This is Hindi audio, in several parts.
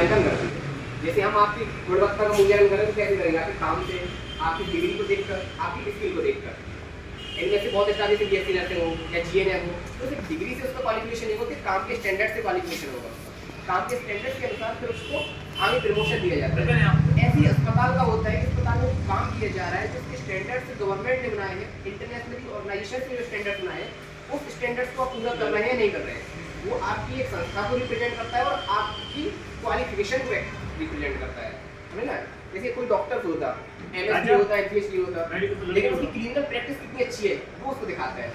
मूल्यांकन करते हैं। जैसे हम आपकी गुणवत्ता का मूल्यांकन करें तो कैसे करेंगे? आपके काम से, आपकी डिग्री को देखकर, आपकी स्किल को देखकर। इनमें से बहुत स्टाफ जैसे बीएससी नर्सिंग हो या जीएनएम हो, तो सिर्फ डिग्री से उसका क्वालिफिकेशन नहीं होगा, काम के स्टैंडर्ड से क्वालिफिकेशन होगा। काम के स्टैंडर्ड के अनुसार फिर उसको आगे प्रमोशन दिया जाता है। ऐसी अस्पताल का होता है कि अस्पताल में काम किया जा रहा है जिसके स्टैंडर्ड से गवर्नमेंट ने बनाए हैं, इंटरनेशनली ऑर्गेनाइजेशन से जो स्टैंडर्ड बनाए हैं, उस स्टैंडर्ड्स को आप पूरा कर रहे हैं नहीं कर रहे हैं, वो आपकी एक संस्था को रिप्रेजेंट करता है और आपकी क्वालिफिकेशन को रिप्रेजेंट करता है, समझ ना? जैसे कोई डॉक्टर होता, एमएसडी होता है, पीएचडी होता, लेकिन उसकी क्लिनिकल प्रैक्टिस कितनी अच्छी है वो उसको दिखाता है।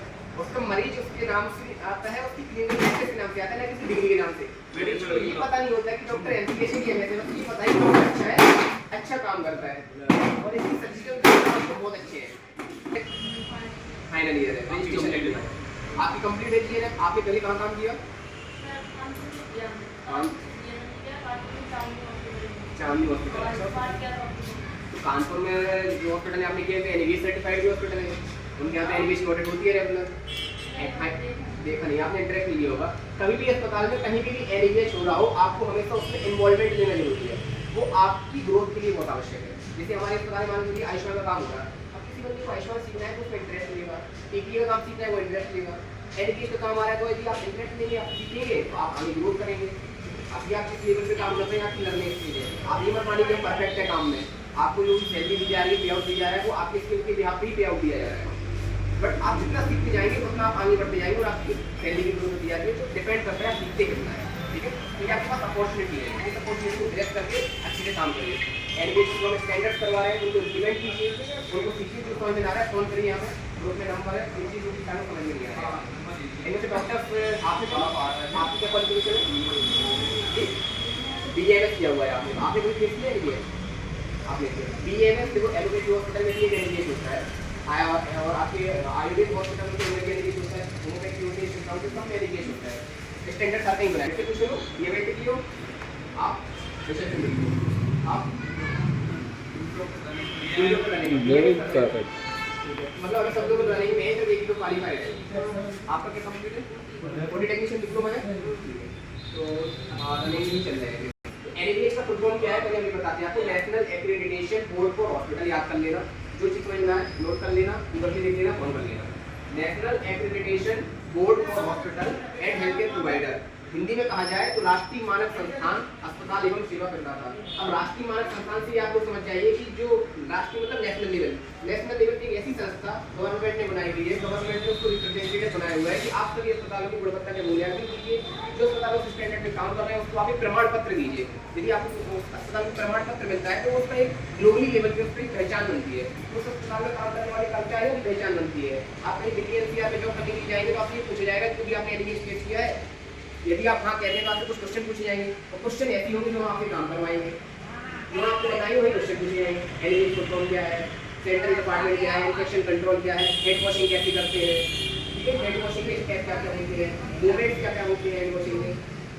उसका मरीज उसके नाम से आता है, उसकी क्लिनिकल प्रैक्टिस के नाम से आता है, ना किसी डिग्री के नाम से। तो ये पता नहीं होता कि डॉक्टर एमपीएचडी की एमएसडी, बस ये पता है कि डॉक्टर अच्छा है, अच्छा काम करता है और इसकी सर्जिकल बहुत अच्छे हैं। फाइनल ईयर है, रजिस्ट्रेशन आपकी कंप्लीट है जी। आपने पहले कहाँ काम किया? चांदनी हॉस्पिटल। तो कानपुर में जो हॉस्पिटल है आपने किया है एनएबीएस सर्टिफाइड जो हॉस्पिटल है, उनके यहाँ पे एनएबीएस ऑडिट होती है रेगुलर। देखा नहीं आपने, इंटरेक्ट नहीं लिया होगा कभी भी अस्पताल में, कहीं भी एनएबीएस हो रहा हो, आपको हमेशा उसमें इन्वॉल्वमेंट लेना जरूरी है, वो आपकी ग्रोथ के लिए बहुत आवश्यक है। जैसे हमारे अस्पताल में मान लीजिए आयुष्मान का काम होगा, अब किसी बंदे को आयुष्मान सीखना है तो उसमें इंटरेस्ट लेगा, टीपी का काम सीखना है वो इंटरेस्ट लेगा, एनएबीएस का काम आ रहा है तो यदि आप इंटरेस्ट लेंगे, आप सीखेंगे तो आप आगे ग्रोथ करेंगे। अभी आप किस लेवल पे काम करते हैं आपकी लर्निंग स्किल है, आप ये मत मानिए परफेक्ट है काम में, आपको जो सैलरी दी जा रही है, पे आउट दिया जा रहा है, वो आपके स्किल के बिहाफ पे ही पे आउट दिया जा रहा है। बट आप जितना सीखते जाएंगे उतना आप आगे बढ़ते जाएंगे और आपकी सैलरी की ग्रोथ होती जाती है, तो डिपेंड करता है आप सीखते कितना है, ठीक है? तो ये आपके पास अपॉर्चुनिटी है, इस अपॉर्चुनिटी को ग्रैब करके अच्छे से काम करिए। एनएबीएस को हम स्टैंडर्ड करवा रहे हैं, उनको इम्प्लीमेंट कीजिए, उनको सीखिए, जो समझ में आ रहा है फोन करिए, यहाँ पे ग्रुप में नंबर है, इन चीज़ों की समझ में नहीं आ रहा है। इनमें से डॉक्टर आपने आपकी क्या क्वालिफिकेशन है? बीएमएस किया हुआ है आपने, आपने कोई केस किया है? आपने बीएमएस देखो, एलोपैथी हॉस्पिटल में ये एनएबीएस होता है, और आपके आयुर्वेद हॉस्पिटल में जो एनएबीएस होता है, होम्योपैथी होती है, सिस्टम सब एनएबीएस होता है। स्टैंडर्ड सारे ही बनाए, कुछ लो ये वेट कियो आप जैसे आप मतलब अगर सब लोग रनिंग में है तो एक तो क्वालीफाइड है। आपका क्या कंप्लीट है? बॉडी टेक्नीशियन डिप्लोमा है, तो रनिंग ही चल रहा है। एनएबीएस का फुल फॉर्म क्या है पहले हम बताते हैं आपको। National accreditation board for hospital, याद कर लेना, जो चीज समझ में आए नोट कर लेना, गूगल पे देख लेना, फोन कर लेना। National accreditation board for hospital and health care provider, Hindi में कहा जाए तो राष्ट्रीय मानक संस्थान अस्पताल एवं सेवा प्रदाता। अब राष्ट्रीय मानक संस्थान से आपको समझ जाइए कि जो राष्ट्रीय मतलब नेशनल लेवल की एक ऐसी संस्था गवर्नमेंट ने बनाई हुई है, गवर्नमेंट ने उसको रिप्रेजेंटेटिव बनाया हुआ है कि आप सभी अस्पतालों की गुणवत्ता के मूल्यांकन कीजिए, जो अस्पतालों के स्टैंडर्ड में काम कर रहे हैं उसको आप एक प्रमाण पत्र दीजिए। यदि आपको अस्पताल में प्रमाण पत्र मिलता है तो उसका एक ग्लोबली लेवल पे उसकी पहचान बनती है, उस अस्पताल में काम करने वाले कर्मचारियों की पहचान बनती है। आप कहीं दिल्ली एनसीआर में जॉब करने के लिए जाएंगे तो आपसे पूछा जाएगा कि आपने एनएबीएस किया है। यदि आप हाँ कहते हैं तो आपसे कुछ क्वेश्चन पूछे जाएंगे, और क्वेश्चन ऐसी होंगे जो आपसे काम करवाएंगे, जो आपको बताइए वही क्वेश्चन पूछे जाएंगे। एनएबीएस फुल फॉर्म क्या है, सेंट्रल डिपार्टमेंट क्या है, इन्फेक्शन कंट्रोल क्या है, हेड वॉशिंग कैसे करते हैं, ठीक है, हेड वॉशिंग में स्टेप क्या क्या होते हैं, मूवमेंट्स क्या क्या होते हैं हेड वॉशिंग में,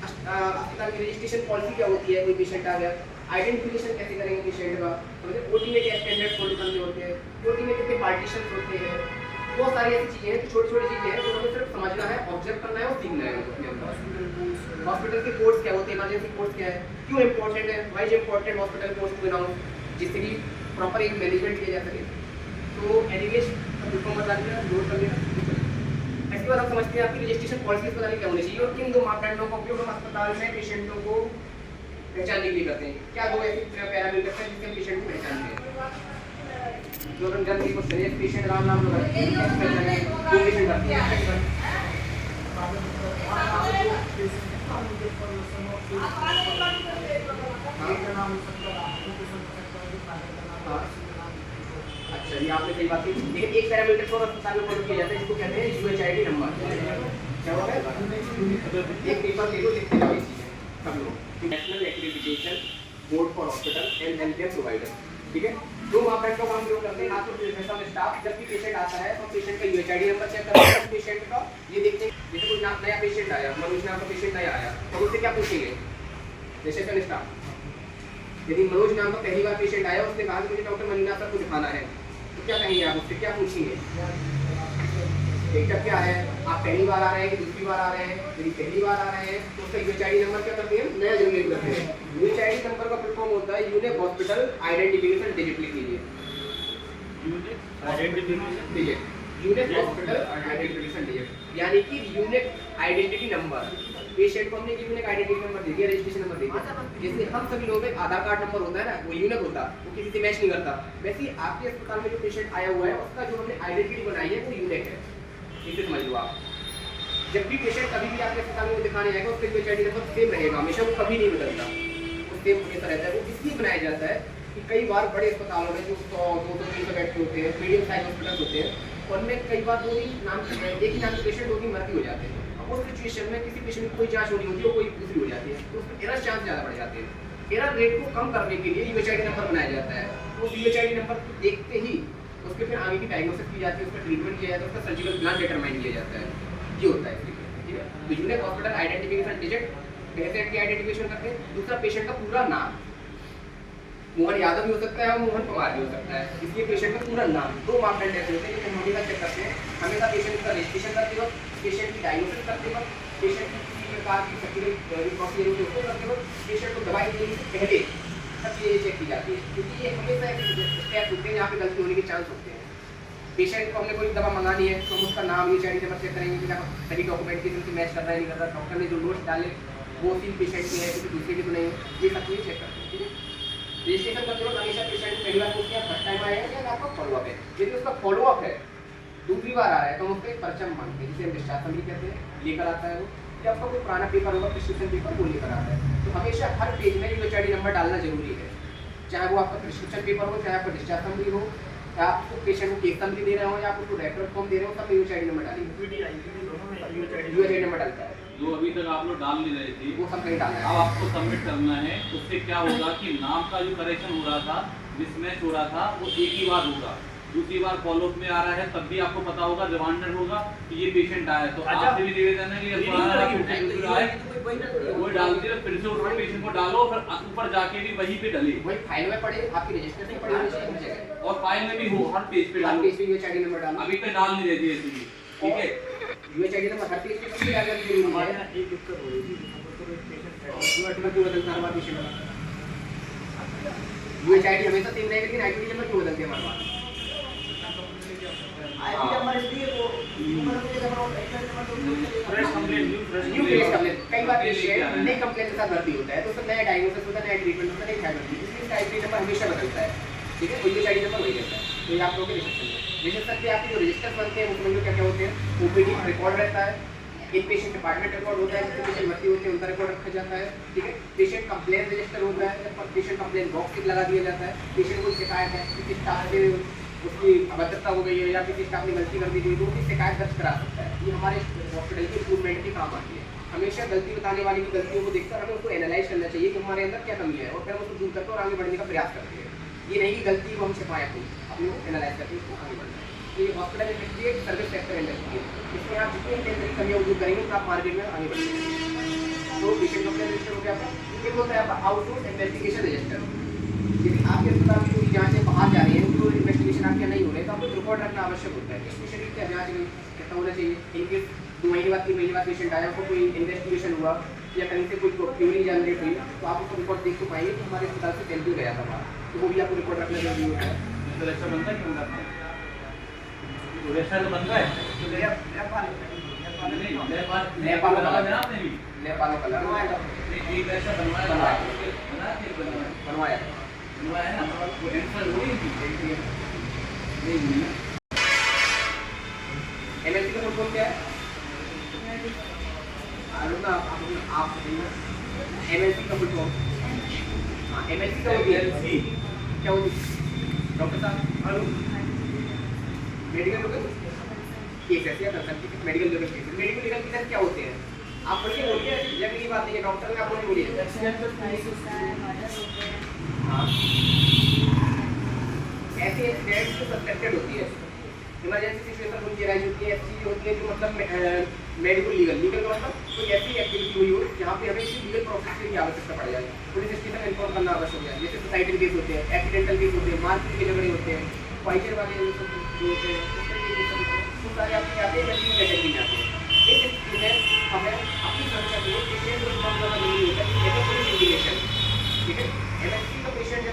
अस्पताल की रजिस्ट्रेशन पॉलिसी क्या होती है, कोई पेशेंट आ गया आइडेंटिफिकेशन कैसे करेंगे पेशेंट का, मतलब ओटी में क्या स्टैंडर्ड फॉलो करने होते हैं, ओटी में कितने पार्टीशन होते हैं, बहुत सारी ऐसी चीजें हैं, छोटी छोटी चीजें हैं जो हमें सिर्फ समझना है, ऑब्जर्व करना है और सीखना है। हॉस्पिटल के कोर्स क्या होते हैं, इमरजेंसी कोर्स क्या है, क्यों इंपॉर्टेंट है, why's important hospital course to announce, जिससे कि प्रॉपर एक मैनेजमेंट किया जा सके। तो एनएबीएस फुल बता देना, नोट कर लेना। इसके बाद हम समझते हैं आपकी रजिस्ट्रेशन पॉलिसी पता नहीं क्या होनी चाहिए और किन दो मापदंडों का उपयोग हम अस्पताल में पेशेंटों को पहचानने के लिए करते हैं। क्या दो ऐसे पैरामीटर हैं जिससे पेशेंट को पहचानते हैं, जो हम जल्दी को सही पेशेंट नाम दो पेशेंट आते हैं। अच्छा ये आपने सही बात की, लेकिन एक पैरामीटर को अस्पताल में फॉलो किया जाता है जिसको कहते हैं यूएचआईडी नंबर। क्या होता है? एक पेपर ले लो, लिखते जाओ ये चीजें सब लोग। National accreditation board for hospital and health care provider, ठीक है। दो मापदंड का हम लोग करते हैं, आपको प्रोफेशनल स्टाफ जब भी पेशेंट आता है तो पेशेंट का यूएचआईडी नंबर चेक करते हैं, पेशेंट का ये देखते हैं। जैसे कोई नया पेशेंट आया, मनोज नाम का पेशेंट नया आया तो उससे क्या पूछेंगे रिसेप्शन स्टाफ, यदि मनोज नाम का पहली बार पेशेंट आया उसने कहा कि मुझे डॉक्टर मनीना सर को दिखाना है, तो क्या कहेंगे आप उससे, क्या पूछेंगे? क्या है, आप पहली बार आ रहे हैं कि दूसरी बार आ रहे हैं? यदि पहली बार आ रहे हैं तो उसका यूएचआईडी नंबर क्या करते हैं, नया जनरेट करते हैं। यूनिक हॉस्पिटल आइडेंटिफिकेशन डिजिट लिख लीजिए। यूनिक हॉस्पिटल आइडेंटिफिकेशन डिजिट यानी कि यूनिक आइडेंटिटी नंबर। पेशेंट को हमने यूनिक आइडेंटिटी नंबर दे दिया, रजिस्ट्रेशन नंबर दे दिया। जैसे हम सभी लोगों में आधार कार्ड नंबर होता है ना, वो यूनिक होता, वो किसी से मैच नहीं करता। वैसे ही आपके अस्पताल में जो पेशेंट आया हुआ है उसका जो हमने आइडेंटिटी बनाई है वो यूनिक है। इसे समझ लो आप। जब भी पेशेंट कभी भी आपके अस्पताल में दिखाने आएगा उसका यूएचआईडी नंबर सेम रहेगा, हमेशा वो कभी नहीं बदलता, वो सेम हमेशा रहता है। वो इसलिए बनाया जाता है कि कई बार बड़े अस्पतालों में जो 100, 200, 300 बेड के होते हैं, मीडियम साइज हॉस्पिटल होते हैं, उनमें कई बार एक ही नाम के पेशेंट 2-3 मर्जी हो जाते हैं। अब उस सिचुएशन में किसी पेशेंट की कोई जांच होनी होती है, कोई दूसरी हो जाती है, तो उसमें एरर चांस ज़्यादा बढ़ जाते हैं। एरर रेट को कम करने के लिए यूएचआईडी नंबर बनाया जाता है। उस यूएचआईडी नंबर को देखते ही उसके फिर आगे की डायग्नोसिस की जाती है, उसका ट्रीटमेंट किया जाता है, उसका सर्जिकल प्लान डिटरमाइन किया जाता है। ये होता है ठीक है। तो unique hospital identification digit patient की आइडेंटिफिकेशन करते हैं। दूसरा पेशेंट का पूरा नाम, मोहन यादव भी हो सकता है और मोहन कुमार भी हो सकता है, इसलिए पेशेंट का पूरा नाम। 2 मापदंड ऐसे होते हैं जो हम हमेशा चेक करते हैं। हमेशा पेशेंट का रजिस्ट्रेशन करते वक्त, पेशेंट की डायग्नोसिस करते वक्त, पेशेंट की किसी प्रकार की सर्जिकल प्रोसीजर होती है उसको करते वक्त, पेशेंट को दवाई देने से पहले सब चीज़ें चेक की जाती है, क्योंकि ये हमेशा एक स्टेप होते हैं जहाँ पे गलती होने के चांस होते हैं। पेशेंट को हमने कोई दवा मंगानी है तो हम उसका नाम यूएचआईडी नंबर चेक करेंगे कि सभी डॉक्यूमेंट के से मैच कर रहा है नहीं कर रहा, डॉक्टर ने जो नोट्स डाले वो 3 पेशेंट के हैं, किसी दूसरे के तो नहीं है, ये सब चीज़ें चेक करते हैं ठीक है। रजिस्ट्रेशन करते वक्त हमेशा पेशेंट पहली बार पूछते हैं फर्स्ट टाइम आया है या आपका फॉलोअप है। यदि उसका फॉलोअप है, दूसरी बार आ रहा है, तो हम उसका एक परचम मांगते हैं जिसे हम डिस्चार्ज समरी कहते हैं, लेकर आता है वो, या आपका कोई पुराना पेपर होगा प्रिस्क्रिप्शन पेपर वो लेकर आता है। तो हमेशा हर पेज में यूएचआईडी नंबर डालना जरूरी है, चाहे वो आपका प्रिस्क्रिप्शन पेपर हो, चाहे आपका डिस्चार्ज समरी हो, या आपको पेशेंट को केस समरी दे रहे हो, या आपको रेफरल फॉर्म दे रहे हो, सब यूएचआईडी नंबर डालिए। यूएचआईडी नंबर डालता है जो अभी तक आप लोग डाल नहीं रहे थे वो सब नहीं डालना है। अब आपको सबमिट करना है। उससे क्या होगा कि नाम का जो करेक्शन हो रहा था, मिसमैच हो रहा था, वो एक ही बार होगा। दूसरी बार फॉलोअप में आ रहा है तब भी आपको पता होगा, रिमाइंडर होगा कि ये पेशेंट आया, तो आपसे भी निवेदन है कि वो डाल दिया, फिर से उस पेशेंट को डालो, फिर ऊपर जाके भी वहीं पे डले, वही फाइल में पड़े, आपकी रजिस्ट्रेशन पड़ी होनी चाहिए हर जगह, और फाइल में भी हो, हर पेज पे डालो। पेज पे यूएचआईडी नंबर डालो। अभी पे डाल नहीं रहती है ठीक है। यूएचआईडी नंबर हर पेज पे कभी डालना जरूरी है। हमारे यहाँ एक दिक्कत हो रही थी, यूएचआईडी क्यों बदलता है हमारा पेशेंट का? यूएचआईडी हमेशा सेम रहेगा, लेकिन आईडी नंबर क्यों बदलते हैं हमारे पास? आईडी नंबर इसलिए वो fresh complaint new case complaint, कई बार पेशेंट नई कंप्लेंट के साथ भर्ती होता है तो उसका नया डायग्नोसिस होता है, नया ट्रीटमेंट होता है, नई थेरेपी, इसलिए इसका आईडी नंबर हमेशा बदलता है ठीक है। यूएचआईडी नंबर वही रहता है। तो ये आप लोगों के रिसेप्शन के आपके जो रजिस्टर बनते हैं उसमें क्या क्या होते हैं, ओपीडी रिकॉर्ड रहता है, एक पेशेंट डिपार्टमेंट रिकॉर्ड होता है, जिससे पेशेंट भर्ती होते हैं उनका रिकॉर्ड रखा जाता है ठीक है। पेशेंट कंप्लेंट रजिस्टर होता है, पेशेंट कंप्लेंट बॉक्स लगा दिया जाता है। पेशेंट को शिकायत है किसी स्टाफ से उसकी अभद्रता हो गई है या किसी स्टाफ ने गलती कर दी तो उसकी शिकायत दर्ज करा सकता है। ये हमारे हॉस्पिटल के इम्प्रूवमेंट के काम आती है। हमेशा गलती बताने वाले की गलतियों को देखकर हमें उसको एनालाइज करना चाहिए कि हमारे अंदर क्या कमी है, और फिर हम उसको दूर करते हैं और आगे बढ़ने का प्रयास करते हैं। ये नहीं कि गलती को हम छिपाएं अपनी एनालाइज करके उसको आगे बढ़ना है। तो ये हॉस्पिटल इंडस्ट्री एक सर्विस सेक्टर इंडस्ट्री है, इसमें आप जितनी टेंडर कमियाँ दूर करेंगे तो आप मार्केट में आगे बढ़ेंगे। तो पेशेंट कंप्लेंट रजिस्टर हो गया आपका, फिर होता है आपका आउटसोर्स इन्वेस्टिगेशन रजिस्टर। यदि आपके अस्पताल की कोई जाँचें बाहर जा रही हैं, तो इन्वेस्टिगेशन आपके नहीं हो रहे, तो आपको रिकॉर्ड रखना आवश्यक होता है। किस पेशेंट की क्या जाँच गई, कैसा होना चाहिए, इनके 2 महीने बाद 3 महीने बाद पेशेंट आया, उसको कोई इन्वेस्टिगेशन हुआ या कहीं से कोई क्यूरी जनरेट हुई, तो आप उसको रिकॉर्ड देख तो पाएंगे कि हमारे अस्पताल से सैंपल गया था वहाँ, तो वो भी आपको रिकॉर्ड रखना जरूरी होता है। तो ऐसा बनता है क्यों बनता है? तो ऐसा तो बनता है नेपाल का आपने भी नेपाल का एक ऐसा बनवाया बनवाया बनवाया है ना, वो एंसर हो गई थी नहीं एमएलसी का फुल फॉर्म क्या है? ना आप एमएलसी का फुल फॉर्म, हाँ एमएलसी का होती है क्या होती है डॉक्टर साहब? मेडिकल लोकल केसेस या consultant medical local cases. Medical legal cases क्या होते हैं? आप बोलिए लगने की बात नहीं है, डॉक्टर में आप बोलिए हाँ ऐसे एक्सीडेंट जो सस्पेक्टेड होती है, इमरजेंसी सिचुएशन उनकी राइज होती है, ऐसी होती है जो मतलब मेडिकल लीगल का मतलब कोई ऐसी एक्टिविटी हुई हो जहाँ पे हमें इसी लीगल प्रोसेस की आवश्यकता पड़ जाए, पुलिस स्टेशन में इन्फॉर्म करना आवश्यक है। जैसे सोसाइटल केस होते हैं, एक्सीडेंटल केस होते हैं, मारपीट के झगड़े होते हैं, पॉइजन वाले जो होते हैं, वो सारे आपके आते हैं कैटेगरी में आते हैं। इस स्थिति में हमें अपनी सुरक्षा के लिए पेशेंट को इन्फॉर्म करना जरूरी होता है कि पुलिस इंडिकेशन ठीक है। एमएससी का पेशेंट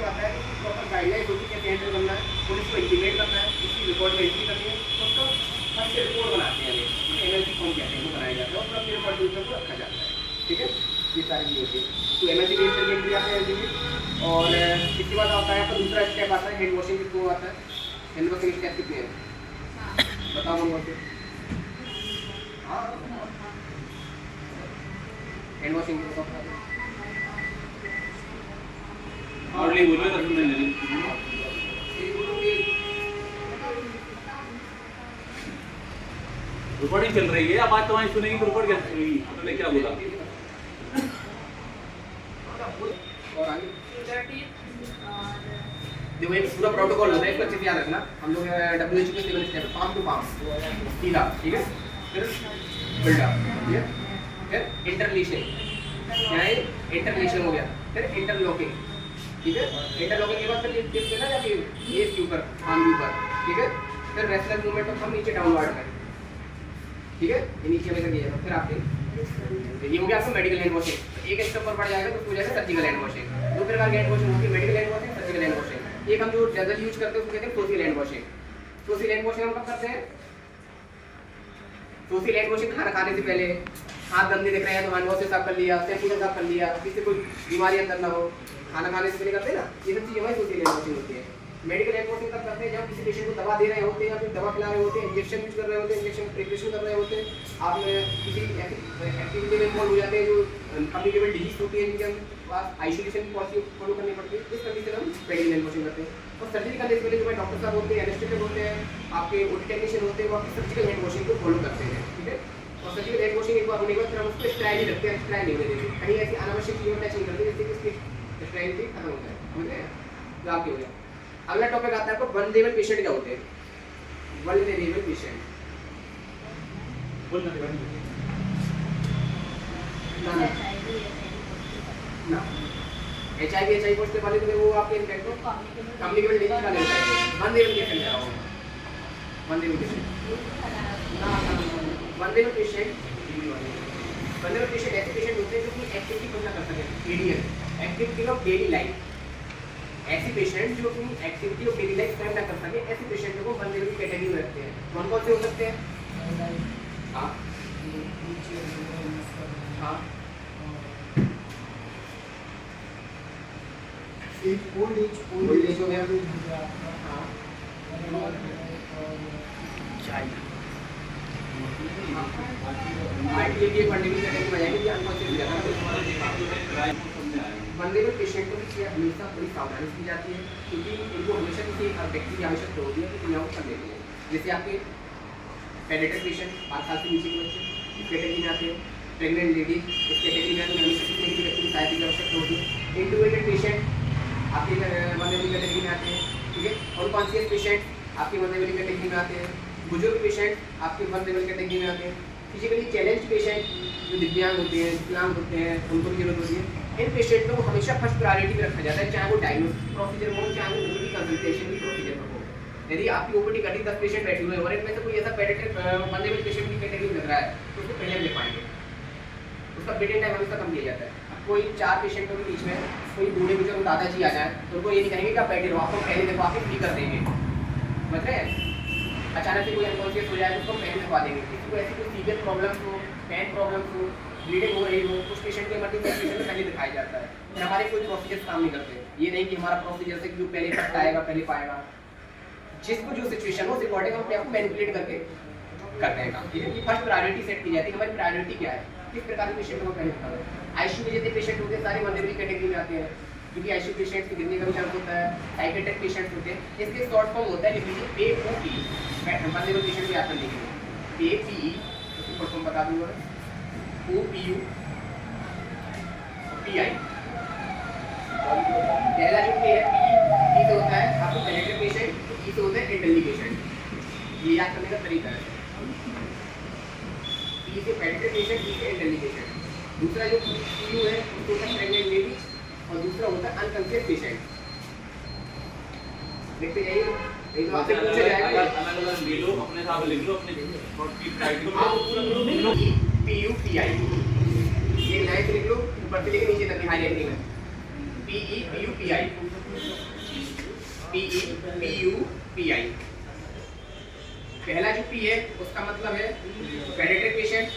पुलिस को इंटीमेट करना है, उसकी रिकॉर्ड में एंट्री करनी है, उसका फर्स्ट रिपोर्ट बनाते हैं, एमएलसी फॉर्म कहते हैं वो बनाया जाता है और फिर रिकॉर्ड दूसरे को रखा जाता है। ठीक है, ये सारी चीज़ होती है। तो एमएलसी के इंटर एंट्री आता है एलजी और इसके बाद आता है आपका दूसरा स्टेप आता है हैंड वॉशिंग। किसको आता है हैंड वॉशिंग स्टेप कितने हैं बताओ हम बोलते हाँ हैंड वॉशिंग और ले बोलो तो सुनने लगी रिकॉर्डिंग चल रही है, अब बात तुम्हारी सुनेगी तो रिकॉर्ड कैसे सुनेगी? तुमने क्या बोला? और आगे देखो एक पूरा प्रोटोकॉल होता है, इसको अच्छे से याद रखना। हम लोग WHO के 7 स्टेप पाम टू पाम सीधा, ठीक है, फिर बिल्डअप, ठीक है, फिर इंटरलेशन, क्या है इंटरलेशन हो गया, फिर इंटरलॉकिंग, ठीक है, इंटरलॉकिंग के बाद फिर ये टिप देना जाके ये के ऊपर आर्म के ऊपर, ठीक है, फिर रेस्टलेस मूवमेंट ऑफ थंब नीचे डाउनवर्ड में, ठीक है, ये नीचे में किया जाएगा। फिर आपके ये हो गया आपका मेडिकल हैंड वॉशिंग। एक स्टेप पर बढ़ जाएगा तो हो जाएगा सर्जिकल हैंड वॉशिंग। दो प्रकार की हैंड वॉशिंग होती है, medical hand washing, surgical hand washing. एक हम जो जनरल यूज करते हैं उसको कहते हैं social hand washing. Social hand washing हम कब करते हैं? सोशल हैंड वॉशिंग खाना खाने से पहले, हाथ गंदे दिख रहे हैं तो हैंड वॉश से साफ कर लिया, शैम्पू से साफ कर लिया, जिससे कोई बीमारी अंदर ना हो, खाना खाने से पहले करते हैं ना, ये सब चीज़ हमारी सोशल हैंड वॉशिंग होती है। मेडिकल हैंड वॉशिंग कब करते हैं? जब किसी पेशेंट को दवा दे रहे होते हैं या फिर दवा खिला रहे होते हैं, इंजेक्शन यूज कर रहे होते हैं, इंजेक्शन प्रिपरेशन कर रहे होते हैं, आप किसी एक्टिविटी में इन्वॉल्व हो जाते हैं जो कम्युनिकेबल डिजीज होती है जिनके पास आइसोलेशन की पॉलिसी फॉलो करनी पड़ती है, इस कंडीशन हम मेडिकल हैंड वॉशिंग करते हैं। और सर्जरी करने से पहले जो डॉक्टर साहब होते हैं, एनेस्थेटिस्ट होते हैं, आपके ओटी टेक्नीशियन होते हैं, वो आपकी सर्जिकल हैंड वॉशिंग को फॉलो करते हैं, ठीक है। और सर्जिकल हैंड वॉशिंग एक बार होने के बाद फिर हम उसको स्टेराइल रखते हैं, स्टेराइल नहीं देते, कहीं ऐसी अनावश्यक चीज़ों टच नहीं करते जिससे कि उसकी स्टेराइलिटी खत्म हो जाए, समझ रहे हैं? तो आपके हो गया। अगला टॉपिक आता है आपको वल्नरेबल पेशेंट क्या होते हैं? वल्नरेबल पेशेंट ना HIV पॉजिटिव वाले तो वो आपके इनफेक्ट को कम्युनिकेबल डिजीज वाले होता है। वल्नरेबल पेशेंट क्या होगा? वल्नरेबल पेशेंट ऐसे पेशेंट होते हैं जो अपनी एक्टिविटी बंद ना कर सकें, ADL activity of daily life. ऐसे पेशेंट जो अपनी activity of daily life spend ना कर सके, ऐसे पेशेंट को वल्नरेबल कैटेगरी में रखते हैं। कौन कौन से हो सकते हैं? हाँ हाँ ओल्ड एज हो गया, हाँ ये वल्नरेबल कैटेगरी में आएगी, ये अनकॉन्शियस हो जाता है। वल्नरेबल पेशेंट को भी हमेशा बड़ी सावधानी की जाती है क्योंकि इनको हमेशा किसी व्यक्ति की आवश्यकता होती है कि क्रियाओं को करने के लिए। जैसे आपके पेडियाट्रिक पेशेंट 5 साल से नीचे के बच्चे इस कैटेगरी में आते हैं, प्रेग्नेंट लेडी इस कैटेगरी में, तो हमेशा किसी न किसी व्यक्ति की सहायता की आवश्यकता होती है। इंटुबेटेड पेशेंट आपके वल्नरेबल कैटेगरी में आते हैं, ठीक है। अनकॉन्शियस पेशेंट आपके वल्नरेबल कैटेगरी में आते हैं। बुजुर्ग पेशेंट आपके वल्नरेबल कैटेगरी में आते हैं। फिजिकली चैलेंज पेशेंट जो दिव्यांग होते हैं, विकलांग होते हैं, उनको भी जरूरत होती है। इन पेशेंट को हमेशा फर्स्ट प्रायोरिटी में रखा जाता है, चाहे वो डायग्नोस्टिक प्रोसीजर हो, चाहे वो ओपीडी कंसल्टेशन की प्रोसीजर हो। यदि आपकी ओपीडी कर दी 10 पेशेंट बैठे हुए हैं और इनमें से कोई ऐसा पेडियाट्रिक वल्नरेबल पेशेंट की कैटेगरी में लग रहा है तो उसको पहले ले पाएंगे, उसका वेटिंग टाइम हमेशा कम किया जाता है। कोई 4 पेशेंटों के बीच में कोई बूढ़े बुजुर्ग दादाजी आ जाए तो उनको ये नहीं कहेंगे कि आप बैठे रहो, आपको पहले देखो आके फ्री कर देंगे, समझ रहे हैं। अचानक से कोई अनकॉन्शियस हो जाए तो उसको पहले दिखवा देंगे। किसी को ऐसी कोई सीवियर प्रॉब्लम्स हो, पेन प्रॉब्लम्स हो, ब्लीडिंग हो रही हो, उस पेशेंट के इमरजेंसी पेशेंट में पहले दिखाया जाता है। फिर हमारे कोई प्रोसीजर काम नहीं करते। ये नहीं कि हमारा प्रोसीजर से जो पहले फर्स्ट आएगा पहले पाएगा। जिसको जो सिचुएशन हो उस अकॉर्डिंग हम अपने आप को मैनिपुलेट करके करते हैं काम, ठीक है। ये फर्स्ट प्रायोरिटी सेट की जाती है, हमारी प्रायोरिटी क्या है, किस प्रकार के पेशेंट को पहले दिखाना है। आईसीयू में जितने पेशेंट होते हैं सारे वल्नरेबल कैटेगरी में आते हैं क्योंकि आईसीयू पेशेंट के गिरने का भी चांस होता है। साइकेट्रिक पेशेंट होते हैं, इसके शॉर्ट फॉर्म होता है लिख लीजिए PAPE, वल्नरेबल पेशेंट को याद करने के लिए PAPE, उसको फुल फॉर्म बता दूंगा, OPU PI। पहला जो है पी से होता है आपको पेडियाट्रिक पेशेंट, ई से होता है एल्डरली पेशेंट। ये याद करने का तरीका है, पी से पेडियाट्रिक पेशेंट, ई से एल्डरली पेशेंट। दूसरा जो PU है उसको होता है प्रेग्नेंट लेडी और दूसरा होता है अनकॉन्शियस पेशेंट। देखते जाइए, ये तो आपसे पूछा जाएगा, अलग-अलग ले लो, अपने हिसाब से लिख लो, अपने PU PI ये लाइन से लिख लो, ऊपर से लेके नीचे तक हाईलाइटिंग में PE PU PI। PEPUPI। पहला जो P है उसका मतलब है पेडियाट्रिक पेशेंट,